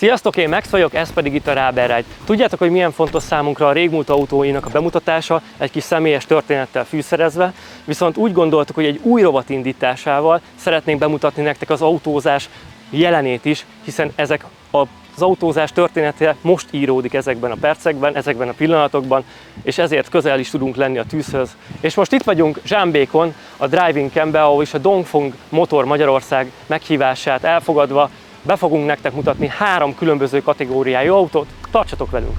Sziasztok, én Max vagyok, ez pedig itt a Rubber Ride. Tudjátok, hogy milyen fontos számunkra a régmúlt autóinak a bemutatása, egy kis személyes történettel fűszerezve, viszont úgy gondoltuk, hogy egy új rovat indításával szeretnénk bemutatni nektek az autózás jelenét is, hiszen az autózás története most íródik ezekben a percekben, ezekben a pillanatokban, és ezért közel is tudunk lenni a tűzhöz. És most itt vagyunk Zsámbékon, a Driving Campben, ahol is a Dongfeng Motor Magyarország meghívását elfogadva be fogunk nektek mutatni 3 különböző kategóriájú autót. Tartsatok velünk!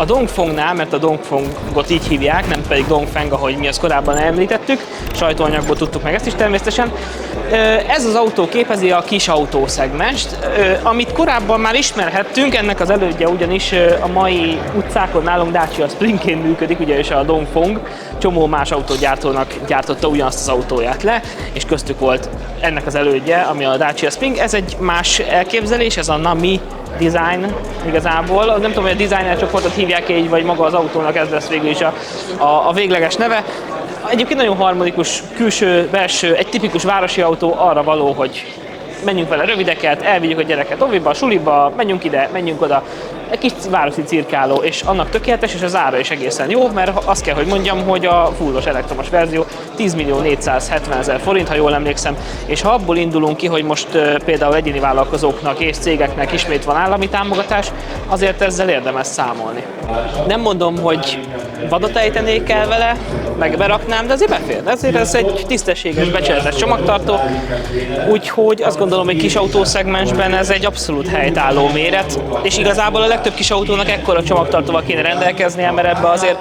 A Dongfengnál, mert a Dongfengot így hívják, nem pedig Dongfeng, ahogy mi azt korábban említettük, sajtóanyagból tudtuk meg ezt is természetesen. Ez az autó képezi a kis autószegmest, amit korábban már ismerhettünk, ennek az elődje ugyanis a mai utcákon nálunk Dacia Springként működik, ugye és a Dongfeng csomó más autógyártónak gyártotta ugyanazt az autóját le, és köztük volt ennek az elődje, ami a Dacia Spring. Ez egy más elképzelés, ez a Nami design igazából. Nem tudom, hogy a designer csoportot hívják így, vagy maga az autónak ez lesz végül is a végleges neve. Egyébként nagyon harmonikus, külső, belső, egy tipikus városi autó, arra való, hogy menjünk vele rövideket, elvigyük a gyereket oviba, suliba, menjünk ide, menjünk oda. Egy kis városi cirkáló, és annak tökéletes, és az ára is egészen jó, mert azt kell, hogy mondjam, hogy a fullos elektromos verzió 10.470.000 forint, ha jól emlékszem, és ha abból indulunk ki, hogy most például egyéni vállalkozóknak és cégeknek ismét van állami támogatás, azért ezzel érdemes számolni. Nem mondom, hogy vadat ejtenék el vele, meg beraknám, de azért befér. Ezért ez egy tisztességes, becsületes csomagtartó, úgyhogy azt gondolom, hogy kis autószegmensben ez egy abszolút helytálló méret, és igazából a legtöbb kis autónak ekkora csomagtartóval kéne rendelkeznie, mert ebbe azért,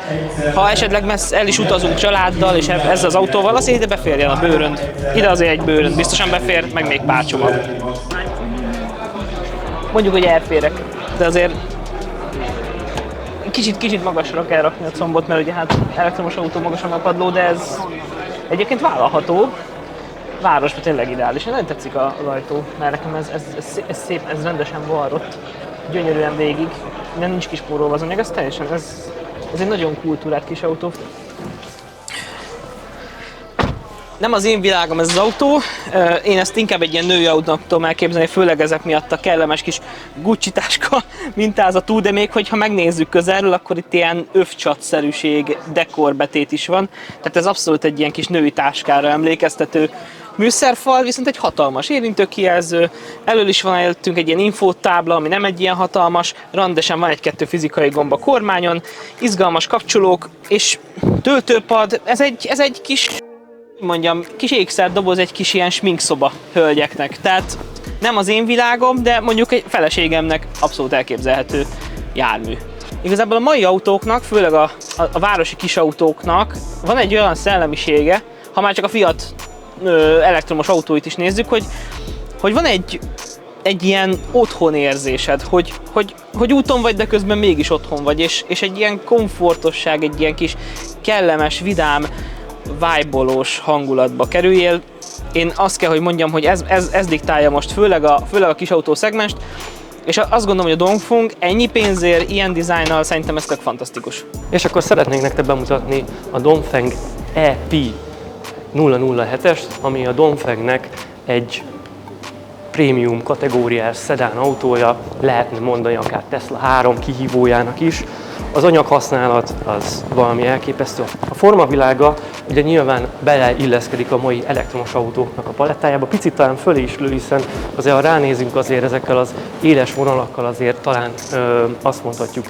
ha esetleg el is utazunk családdal, és ezzel az autóval, azért ide beférjen a bőrönd. Ide azért egy bőrönd biztosan befér, meg még pár csomag. Mondjuk, hogy elférek, de azért kicsit magasra kell rakni a combot, mert ugye hát elektromos autó magasan a padló, de ez egyébként vállalható. Városban tényleg ideális. Nagyon tetszik az ajtó, mert nekem ez szép, ez rendesen varrott. Gyönyörűen végig, de nincs kispórolva az anyag, ez teljesen, ez egy nagyon kultúrált kis autó. Nem az én világom ez az autó, én ezt inkább egy ilyen női autónak tudom elképzelni, főleg ezek miatt a kellemes kis Gucci táska mintázatú, de még hogyha megnézzük közelről, akkor itt ilyen övcsatszerűség, dekorbetét is van, tehát ez abszolút egy ilyen kis női táskára emlékeztető műszerfal, viszont egy hatalmas érintőkijelző, elől is van előttünk egy ilyen infótábla, ami nem egy ilyen hatalmas, rendesen van egy-kettő fizikai gomb a kormányon, izgalmas kapcsolók, és töltőpad, ez egy kis, mondjam, kis ékszerdoboz, egy kis ilyen sminkszoba hölgyeknek, tehát nem az én világom, de mondjuk egy feleségemnek abszolút elképzelhető jármű. Igazából a mai autóknak, főleg a városi kis autóknak van egy olyan szellemisége, ha már csak a Fiat elektromos autóit is nézzük, hogy van egy ilyen otthonérzésed, hogy úton vagy, de közben mégis otthon vagy, és egy ilyen komfortosság, egy ilyen kis kellemes, vidám, vibe-olós hangulatba kerüljél. Én azt kell, hogy mondjam, hogy ez diktálja most főleg a kis autó szegmest, és azt gondolom, hogy a Dongfeng ennyi pénzért, ilyen dizájnnal szerintem ez tök fantasztikus. És akkor szeretnénk nektek bemutatni a Dongfeng EP 007-est, ami a Dongfengnek egy prémium kategóriás szedán autója, lehetne mondani akár Tesla 3 kihívójának is. Az anyaghasználat az valami elképesztő. A formavilága ugye nyilván beleilleszkedik a mai elektromos autóknak a palettájába, picit talán fölé is lő, hiszen azért ha ránézünk azért ezekkel az éles vonalakkal azért talán azt mondhatjuk,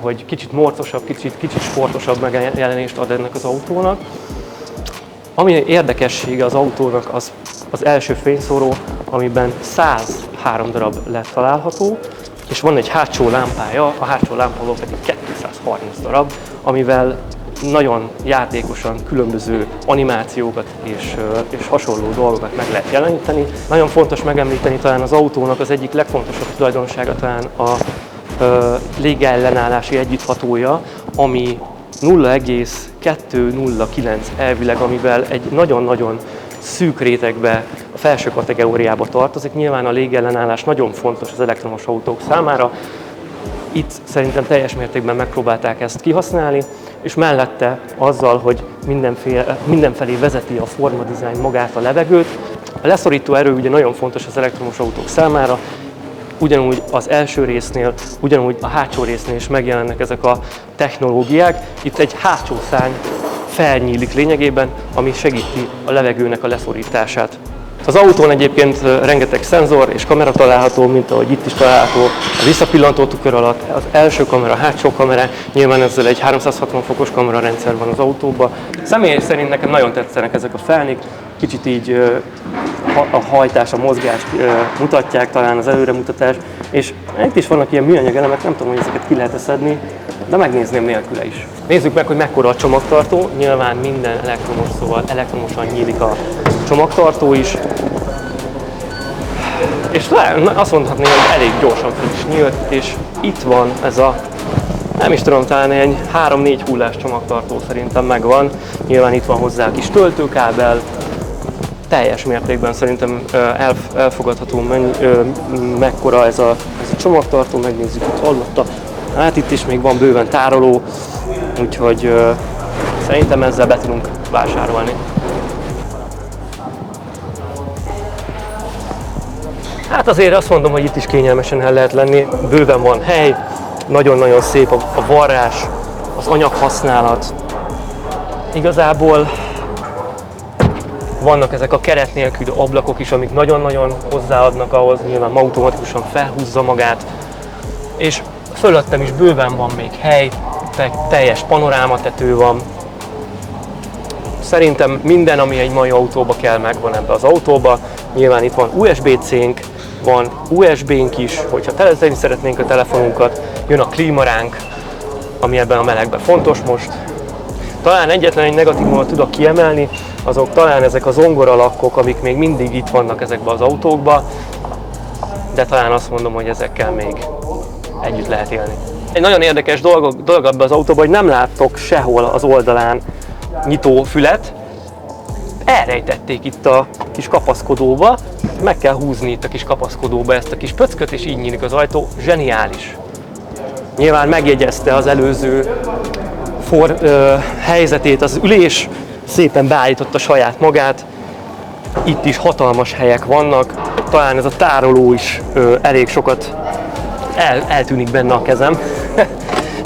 hogy kicsit morcosabb, kicsit sportosabb megjelenést ad ennek az autónak. Ami érdekessége az autónak az első fényszóró, amiben 103 darab lett található, és van egy hátsó lámpája, a hátsó lámpából pedig 230 darab, amivel nagyon játékosan különböző animációkat és hasonló dolgokat meg lehet jeleníteni. Nagyon fontos megemlíteni talán az autónak az egyik legfontosabb tulajdonsága talán a légellenállási együtthatója, ami 0,209 elvileg, amivel egy nagyon-nagyon szűk rétegbe, a felső kategóriába tartozik. Nyilván a légellenállás nagyon fontos az elektromos autók számára. Itt szerintem teljes mértékben megpróbálták ezt kihasználni, és mellette azzal, hogy mindenfelé vezeti a Forma Design magát a levegőt. A leszorító erő ugye nagyon fontos az elektromos autók számára, ugyanúgy az első résznél, ugyanúgy a hátsó résznél is megjelennek ezek a technológiák. Itt egy hátsó szárny felnyílik lényegében, ami segíti a levegőnek a leszorítását. Az autón egyébként rengeteg szenzor és kamera található, mint ahogy itt is található a visszapillantó tükör alatt, az első kamera, hátsó kamera, nyilván ezzel egy 360 fokos kamerarendszer van az autóban. Személy szerint nekem nagyon tetszenek ezek a felnik, kicsit így a hajtás, a mozgást mutatják, talán az előremutatás, és itt is vannak ilyen műanyag elemek, nem tudom, hogy ezeket ki lehet szedni, de megnézném nélküle is. Nézzük meg, hogy mekkora a csomagtartó, nyilván minden elektromos, szóval elektromosan nyílik a csomagtartó is. És azt mondhatném, hogy elég gyorsan fel is nyílt, és itt van ez a, nem is tudom, talán egy 3-4 hullás csomagtartó szerintem megvan. Nyilván itt van hozzá a kis töltőkábel, teljes mértékben szerintem elfogadható, mekkora ez a csomagtartó, megnézzük itt hallotta. Hát itt is még van bőven tároló, úgyhogy szerintem ezzel be tudunk vásárolni. Hát azért azt mondom, hogy itt is kényelmesen el lehet lenni, bőven van hely, nagyon-nagyon szép a varrás, az anyaghasználat. Igazából vannak ezek a keret nélküli ablakok is, amik nagyon-nagyon hozzáadnak ahhoz, nyilván automatikusan felhúzza magát, és fölöttem is bőven van még hely, teljes panorámatető van. Szerintem minden, ami egy mai autóba kell, megvan ebbe az autóba. Nyilván itt van USB-C-nk, van USB-nk is, hogyha telezni szeretnénk a telefonunkat, jön a klímaránk, ami ebben a melegben fontos most. Talán egyetlen egy negatívumot tudok kiemelni, azok talán ezek a zongoralakkok, amik még mindig itt vannak ezekben az autókban, de talán azt mondom, hogy ezekkel még együtt lehet élni. Egy nagyon érdekes dolog ebben az autóban, hogy nem láttok sehol az oldalán nyitó fület. Elrejtették itt a kis kapaszkodóba, meg kell húzni itt a kis kapaszkodóba ezt a kis pöcköt, és így nyílik az ajtó. Zseniális! Nyilván megjegyezte az előző helyzetét az ülés, szépen beállította saját magát. Itt is hatalmas helyek vannak, talán ez a tároló is elég sokat eltűnik benne a kezem.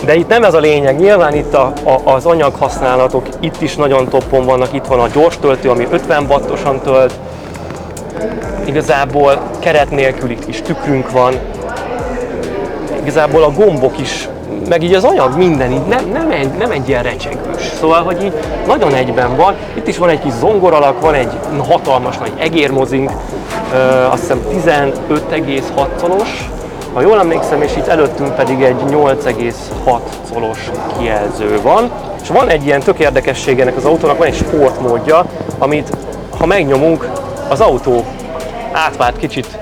De itt nem ez a lényeg, nyilván itt az anyaghasználatok itt is nagyon toppon vannak, itt van a gyors töltő, ami 50 wattosan tölt. Igazából keret nélkül itt is tükrünk van. Igazából a gombok is, meg így az anyag minden így nem egy ilyen recsegős. Szóval, hogy így nagyon egyben van. Itt is van egy kis zongoralak, van egy hatalmas nagy egérmozink, azt hiszem 15,6 colos. Ha jól emlékszem, és itt előttünk pedig egy 8,6 colos kijelző van. És van egy ilyen tök érdekesség ennek az autónak, van egy sportmódja, amit ha megnyomunk, az autó átvált kicsit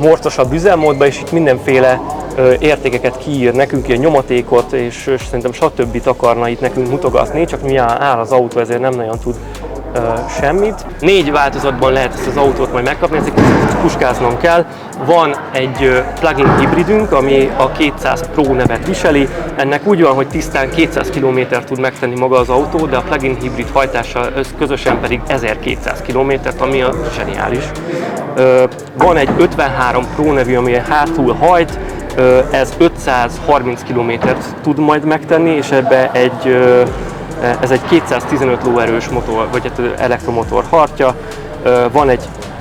morcosabb üzemmódba, és itt mindenféle értékeket kiír nekünk, ilyen nyomatékot, és szerintem stb. Akarna itt nekünk mutogatni, csak mivel áll az autó, ezért nem nagyon tud semmit. 4 változatban lehet ezt az autót majd megkapni, ezeket puskáznom kell. Van egy plug-in hibridünk, ami a 200 Pro nevet viseli. Ennek úgy van, hogy tisztán 200 km tud megtenni maga az autó, de a plug-in hibrid hajtással közösen pedig 1200 km, ami a zseniális. Van egy 53 Pro nevű, ami hátul hajt, ez 530 km-t tud majd megtenni, és ebbe ez egy 215 lóerős motor, vagy elektromotor hajtja.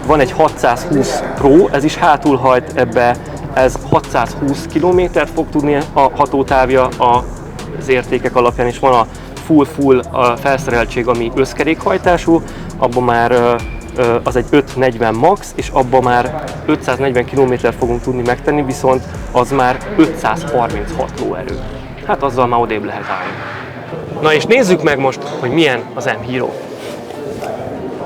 Van egy 620 Pro, ez is hátul hajt, ebbe ez 620 km-t fog tudni a hatótávja az értékek alapján, és van a full felszereltség, ami összkerékhajtású, abban már az egy 540 max, és abban már 540 km fogunk tudni megtenni, viszont az már 536 lóerő. Hát azzal már odébb lehet állni. Na és nézzük meg most, hogy milyen az M-Hero.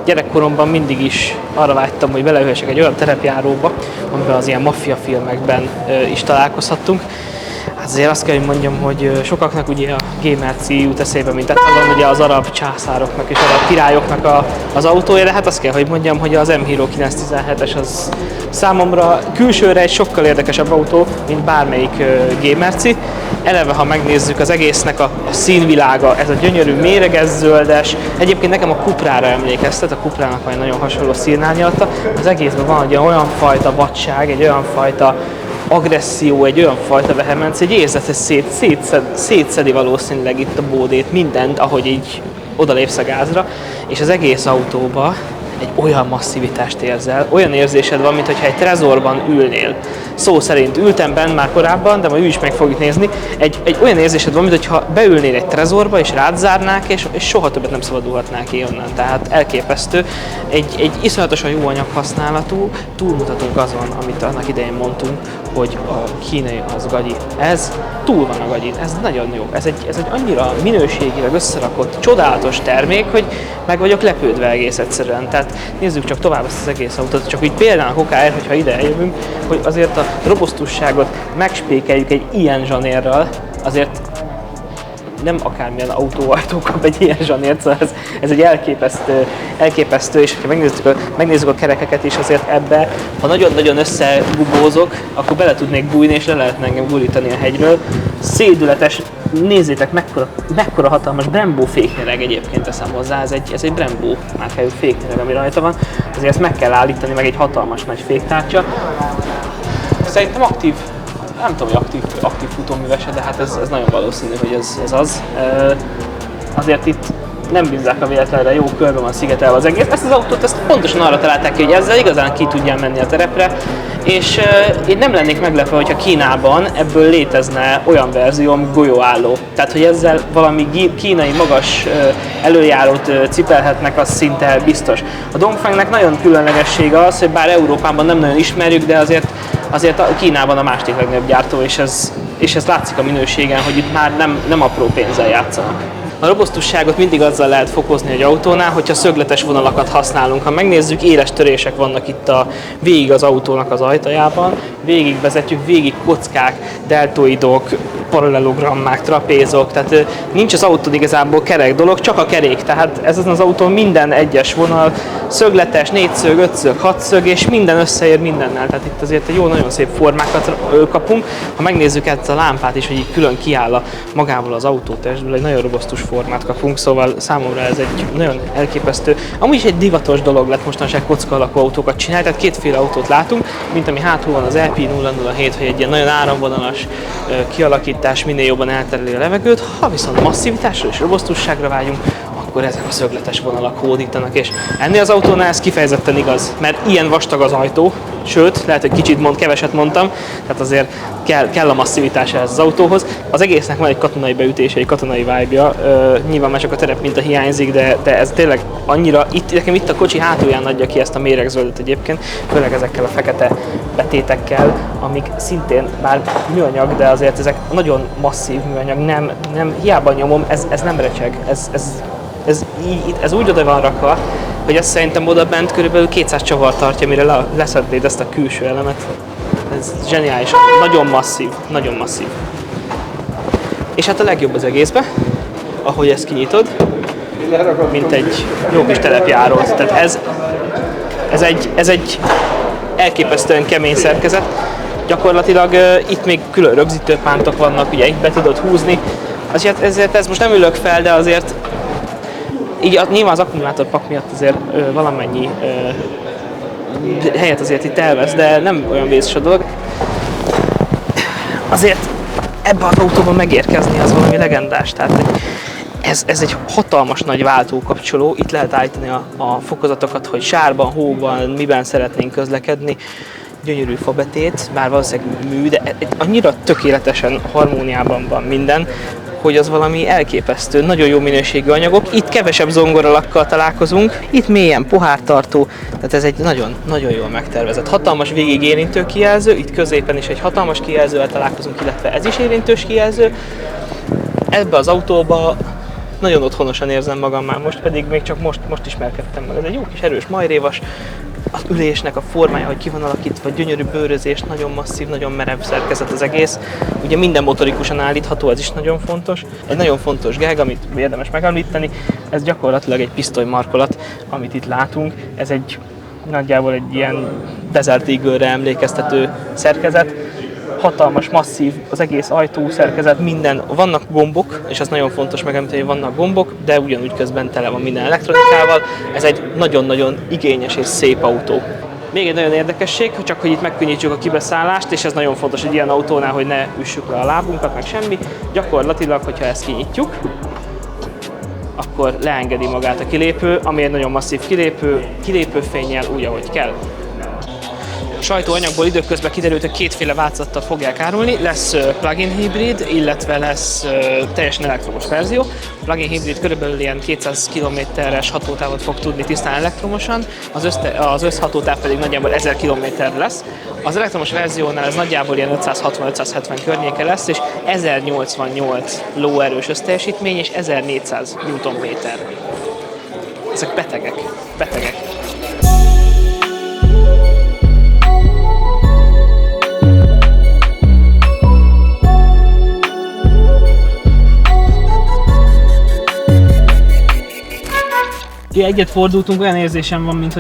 Gyerekkoromban mindig is arra vágytam, hogy beleülhessek egy olyan terepjáróba, amiben az ilyen maffia filmekben is találkozhattunk. Hát azért azt kell, hogy mondjam, hogy sokaknak ugye a Gamer-C jut eszébe, mint etalon, ugye az arab császároknak és arab királyoknak az autója, de hát azt kell, hogy mondjam, hogy az M-Hero 917-es az számomra külsőre egy sokkal érdekesebb autó, mint bármelyik Gamer-C. Eleve, ha megnézzük az egésznek a színvilága, ez a gyönyörű méreges zöldes, egyébként nekem a Cuprára emlékeztet, a Cuprának van egy nagyon hasonló színárnyalata, az egészben van egy olyan fajta vadság, egy olyan fajta agresszió, egy olyan fajta vehemencia, egy érzet, hogy szétszedi valószínűleg itt a bódét, mindent, ahogy így odalépsz a gázra, és az egész autóba egy olyan masszivitást érzel, olyan érzésed van, mintha egy trezorban ülnél. Szó szerint ültem benne már korábban, de majd ő is meg fogjuk nézni. Egy olyan érzésed van, mintha beülnél egy trezorba, és rád zárnák, és soha többet nem szabadulhatnál ki onnan. Tehát elképesztő. Egy iszonyatosan jó anyaghasználatú, túlmutatunk azon, amit annak idején mondtunk, hogy a kínai az gagyi. Ez túl van a gagyin, ez nagyon jó. Ez egy annyira minőségileg összerakott, csodálatos termék, hogy meg vagyok lepődve egész egyszerűen. Tehát nézzük csak tovább ezt az egész autót, csak úgy például okáért, hogyha ide eljövünk, hogy azért a robusztusságot megspékeljük egy ilyen zsanérral, azért nem akármilyen autóajtó kap egy ilyen zsanért, szóval ez egy elképesztő, és ha megnézzük a kerekeket is, azért ebbe, ha nagyon-nagyon összegubózok, akkor bele tudnék bújni, és le lehetne engem gurítani a hegyről. Szédületes, nézzétek, mekkora hatalmas Brembo féknyereg egyébként teszem hozzá, ez egy Brembo márkájú féknyereg, ami rajta van, azért ezt meg kell állítani, meg egy hatalmas nagy féktárcsa. Szerintem aktív, nem tudom, hogy aktív futóművese, de hát ez nagyon valószínű, hogy ez az. Azért itt nem bízzák a véletlenre, jó körben van szigetelve az egész. Ezt az autót pontosan arra találták ki, hogy ezzel igazán ki tudjál menni a terepre, és én nem lennék meglepve, hogyha Kínában ebből létezne olyan verzió, ami golyóálló. Tehát, hogy ezzel valami kínai magas előjárót cipelhetnek, az szinte biztos. A Dongfengnek nagyon különlegessége az, hogy bár Európában nem nagyon ismerjük, de azért Kínában a második legnagyobb gyártó, és ez látszik a minőségen, hogy itt már nem apró pénzzel játszanak. A robusztusságot mindig azzal lehet fokozni egy autónál, hogyha szögletes vonalakat használunk. Ha megnézzük, éles törések vannak itt végig az autónak az ajtajában, végigvezetjük, végig kockák, deltoidok, parallelogrammák, trapézok, tehát nincs az autón igazából kerek dolog, csak a kerék. Tehát ez az autó minden egyes vonal, szögletes, 4 szög, 5 szög, 6 szög, és minden összeér mindennel. Tehát itt azért egy jó, nagyon szép formákat kapunk. Ha megnézzük ezt a lámpát is, hogy így külön kiáll magával az autótestből, egy nagyon robusztus formát kapunk, szóval számomra ez egy nagyon elképesztő. Amúgy is egy divatos dolog lett mostanság kocka alakú autókat csinálni, tehát kétféle autót látunk, mint ami hátul van az LP007, hogy egy ilyen nagyon áramvonalas kialakítás minél jobban eltereli a levegőt. Ha viszont masszivitásra és robusztusságra vágyunk, akkor ezek a szögletes vonalak hódítanak, és ennél az autónál ez kifejezetten igaz, mert ilyen vastag az ajtó, sőt, lehet, hogy keveset mondtam, tehát azért kell a masszivitás ehhez az autóhoz. Az egésznek van egy katonai beütése, egy katonai vibe-ja, nyilván már csak a terep minta hiányzik, de ez tényleg annyira, nekem itt a kocsi hátulján adja ki ezt a méregzöldet egyébként, főleg ezekkel a fekete betétekkel, amik szintén, bár műanyag, de azért ezek nagyon masszív műanyag, nem hiába nyomom, ez nem recseg, ez úgy oda van rakva, hogy azt szerintem oda bent körülbelül 200 csavar tartja, mire leszednéd ezt a külső elemet. Ez zseniális, nagyon masszív, nagyon masszív. És hát a legjobb az egészben, ahogy ezt kinyitod, mint egy jó kis telepjárót. Tehát ez egy elképesztően kemény szerkezet. Gyakorlatilag itt még külön rögzítőpántok vannak, ugye itt be tudod húzni. Ezért ez most nem ülök fel, de azért így nyilván az akkumulátorpak miatt azért valamennyi helyet azért itt elvesz, de nem olyan vészes a dolog. Azért ebbe az autóban megérkezni az valami legendás, tehát ez egy hatalmas nagy váltókapcsoló, itt lehet állítani a fokozatokat, hogy sárban, hóban, miben szeretnénk közlekedni. Gyönyörű fabetét, bár valószínűleg mű, de annyira tökéletesen harmóniában van minden, hogy az valami elképesztő, nagyon jó minőségű anyagok. Itt kevesebb zongoralakkal találkozunk, itt mélyen pohártartó, tehát ez egy nagyon jól megtervezett. Hatalmas végigérintő kijelző, itt középen is egy hatalmas kijelzővel találkozunk, illetve ez is érintős kijelző. Ebbe az autóba nagyon otthonosan érzem magam már most, pedig még csak most ismerkedtem meg. Ez egy jó kis erős majrévas, az ülésnek a formája, hogy ki van alakítva, gyönyörű bőrözés, nagyon masszív, nagyon merev szerkezet az egész. Ugye minden motorikusan állítható, ez is nagyon fontos. Egy nagyon fontos gag, amit érdemes megemlíteni, ez gyakorlatilag egy pisztolymarkolat, amit itt látunk. Ez egy nagyjából egy ilyen Desert Eagle-re emlékeztető szerkezet. Hatalmas, masszív, az egész ajtó szerkezet, minden, vannak gombok, és az nagyon fontos megemlíteni, hogy vannak gombok, de ugyanúgy közben tele van minden elektronikával. Ez egy nagyon-nagyon igényes és szép autó. Még egy nagyon érdekesség, csak hogy itt megkönnyítsük a kibeszállást, és ez nagyon fontos egy ilyen autónál, hogy ne üssük le a lábunkat, meg semmi. Gyakorlatilag, hogyha ezt kinyitjuk, akkor leengedi magát a kilépő, ami egy nagyon masszív kilépőfénnyel úgy, ahogy kell. A sajtóanyagból időközben kiderült, hogy kétféle változattal fogják árulni. Lesz plug-in hibrid, illetve lesz teljesen elektromos verzió. A plug-in hibrid körülbelül ilyen 200 km-es hatótávot fog tudni tisztán elektromosan, az összhatótáv pedig nagyjából 1000 km lesz. Az elektromos verziónál ez nagyjából ilyen 560-570 környéke lesz, és 1088 lóerős összteljesítmény és 1400 Nm. Ezek betegek. Egyet fordultunk, olyan érzésem van, mint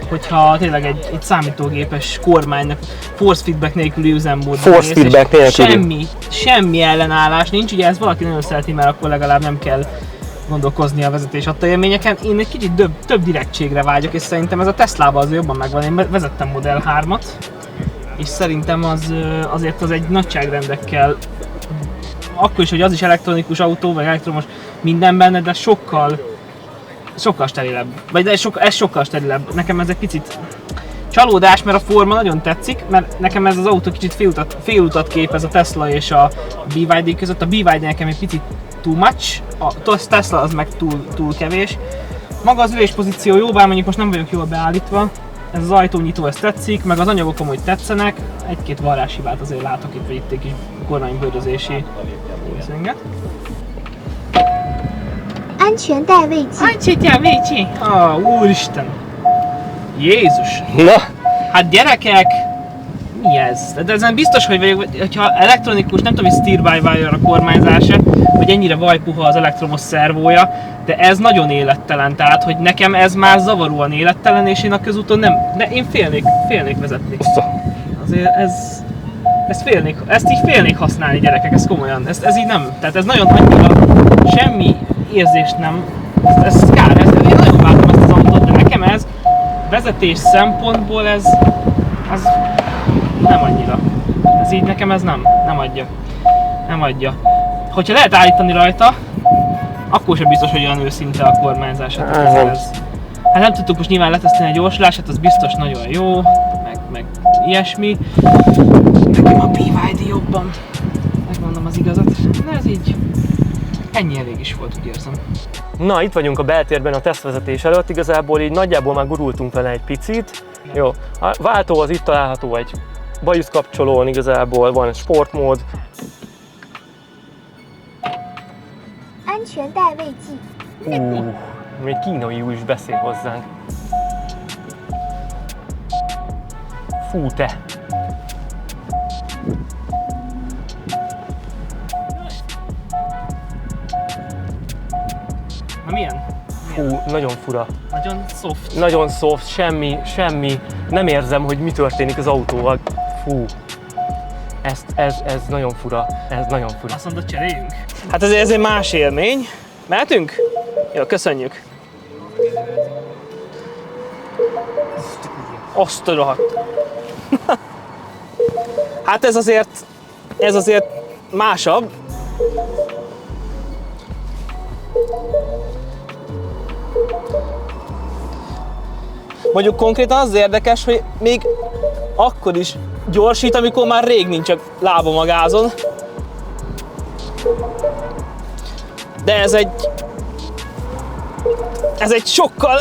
hogyha tényleg egy számítógépes kormánynak force feedback nélküli üzemmódban Force feedback nélküli. Semmi ellenállás nincs, ugye ez valaki nagyon szereti, mert akkor legalább nem kell gondolkozni a vezetés adta élményeken. Én egy kicsit több direktségre vágyok, és szerintem ez a Teslában az jobban megvan. Én vezettem Model 3-at, és szerintem azért az egy nagyságrendekkel, akkor is, hogy az is elektronikus autó, vagy elektromos minden benne, de sokkal sterilebb. Ez sokkal sterilebb. Nekem ez egy picit csalódás, mert a forma nagyon tetszik, mert nekem ez az autó kicsit félutat képez a Tesla és a BYD között. A BYD nekem egy picit too much, a Tesla az meg túl kevés. Maga az üléspozíció jó, bár mondjuk most nem vagyok jól beállítva. Ez az ajtónyitó, ez tetszik, meg az anyagok amúgy tetszenek. Egy-két varráshibát azért látok itt, vagy itt egy kis kormánybőrözési részünket. 安全带位置。 Ancsitjávicsi! Úristen! Jézus! Na, Hát gyerekek! Mi ez? De ezen biztos, hogyha elektronikus, nem tudom, hogy steer-by-wire a kormányzása, vagy ennyire vajpuha az elektromos szervója, de ez nagyon élettelen, tehát hogy nekem ez már zavaróan élettelen, és én a közúton nem, de én félnék vezetni. Azért ezt így félnék használni, gyerekek, ez komolyan, ez így nem, tehát ez nagyon annyira semmi érzést nem, ez kár, én nagyon várom ezt az autót, de nekem ez vezetés szempontból ez nem annyira. Ez így nekem ez nem adja. Hogyha lehet állítani rajta, akkor sem biztos, hogy olyan őszinte a kormányzás. Hát nem tudtuk most nyilván letesztelni a gyorsulását, az biztos nagyon jó, meg ilyesmi. Nekem a BYD jobban, megmondom az igazat, de ez így ennyi elég is volt, úgy érzem. Na, itt vagyunk a beltérben a tesztvezetés előtt, igazából így nagyjából már gurultunk vele egy picit. Jó, a váltó az itt található egy bajuszkapcsolón, igazából van egy sportmód. 安全带位置。 Még kínai is beszél hozzánk. Fú, te! Na milyen? Fú, nagyon fura. Nagyon soft. Nagyon soft, semmi. Nem érzem, hogy mi történik az autóval. Fú. Ez nagyon fura. Ez nagyon fura. Azt mondod, cseréljünk? Hát ez egy más élmény. Mehetünk? Jó, köszönjük. Azt a rohadt. Hát ez azért másabb. Mondjuk konkrétan az érdekes, hogy még akkor is gyorsít, amikor már rég nincs a lábam a gázon. De ez egy sokkal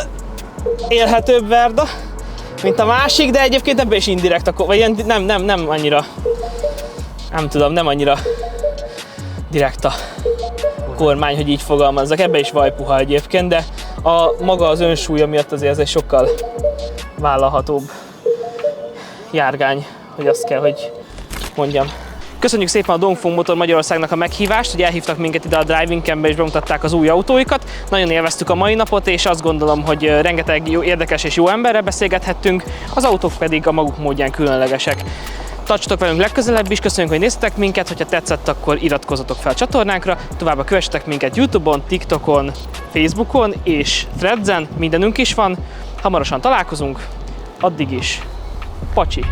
élhetőbb Verda, mint a másik, de egyébként ebben is indirekt, vagy nem annyira, nem tudom, nem annyira direkt a kormány, hogy így fogalmazzak. Ebben is vajpuha egyébként, de maga az önsúlya miatt azért ez egy sokkal vállalhatóbb járgány, hogy azt kell, hogy mondjam. Köszönjük szépen a Dongfeng Motor Magyarországnak a meghívást, hogy elhívtak minket ide a Driving Campbe és bemutatták az új autóikat. Nagyon élveztük a mai napot, és azt gondolom, hogy rengeteg jó, érdekes és jó emberrel beszélgethettünk, az autók pedig a maguk módján különlegesek. Tartsatok velünk legközelebb is, köszönjük, hogy néztetek minket, hogyha tetszett, akkor iratkozzatok fel a csatornánkra, továbbá kövessetek minket YouTube-on, TikTokon, Facebookon és Threads-en, mindenünk is van. Hamarosan találkozunk, addig is, pacsi!